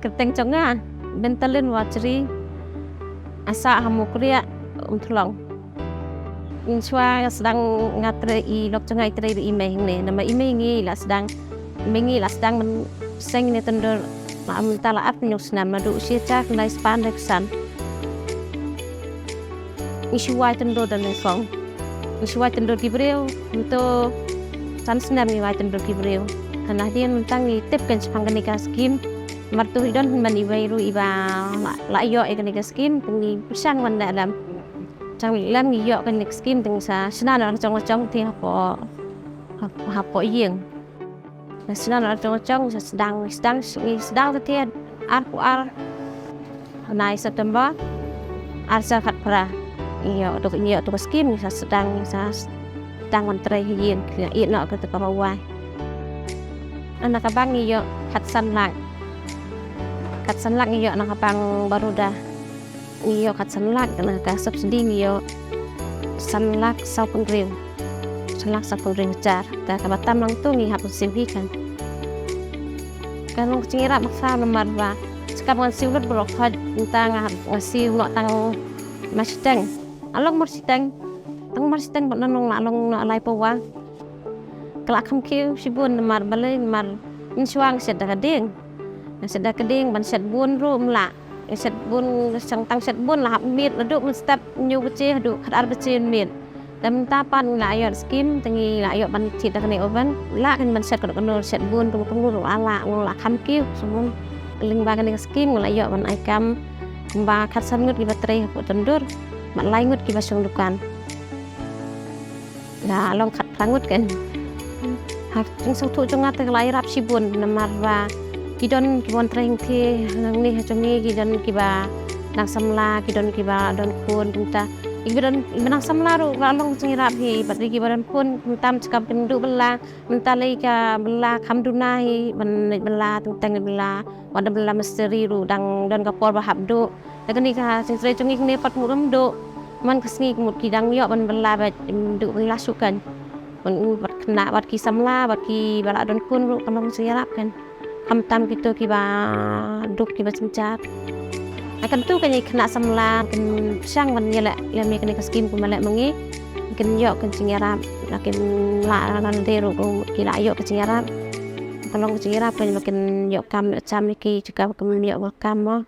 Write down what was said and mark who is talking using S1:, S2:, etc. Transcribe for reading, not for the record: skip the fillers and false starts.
S1: keteng conga bentalin wachri asa hamukria umtlong inswa sedang ngatre I lok conga itre email ne nama email ngi la sedang mengi la sedang men seng ne tendor ma amtala ap nyus na madu sia cak nai span reksan isuai tendor dan song isuai tendor kibreu untuk sansnam ni wai tendor kibreu karena dia mentang ni tip kan sepangganika skim martu hidon mani wairu iba la yo e kanika skim tengi pisang wan dalam chang lam ni yo kanika skim teng sa senana chong ti hapo yeng na senana chong sedang tetian ar nai September arsa khat pra iyo to skim sa sedang wan trai yen iya no ke tekawai anak abang iyo khat sanlang iyo anak abang baruda iyo khat sanlak kana ka subsidi iyo sanlak saupun riu car ta kabatam lang tu ngi hapun simpi kan kanong cingira maksa nomor ba sekarang siulut blok had tang ngasiu no tang masiteng along marsiteng nanong along alai pawa kelak kiu sibun mar balai mar inswang sedaka ding ban set bun rum la set bun sang tang set bun la hap mit laduk mun step nyu bece hadu khadar bece mit dam tapan la ayot skim tengi la ayot ban tit dakane oven la kan ban set kono set bun tung ala la kham kiu sumun ling ba kan skim la ayot ban aikam ba khat san ngut ki baterai hapu tendur mat lai ngut ki basung dukan la long khat prangut kan hak jeng sau tu jong ngate lai rap sibun namar ba kidon kibon treng thi nang ni hajongi kidon kiba nang samla kidon kiba don kun tunta ibidon nang samla ru galong cengirap hi batri kibadan kun tam cakap kendu bela mentalai ka bela kamduna hi bela tentang bela wada bela misteri ru dang don kapor bahap do lagan ni ka sensre jongi ne pat muram do man kesni mut kidang yo ban bela ba du bela sukan ban bat kena bat ki samla bat ki bala don kun ru kalong cengirap kan tam gitu kiba duk kiba cencat akan tu kan kena samla kan sang ban yela mi kan skim ku malak mengi kan yo kan cingarap lakin la lan deru kila yo kan cingarap kalong cingarap kan makin yo kam cam iki juga kan yo kam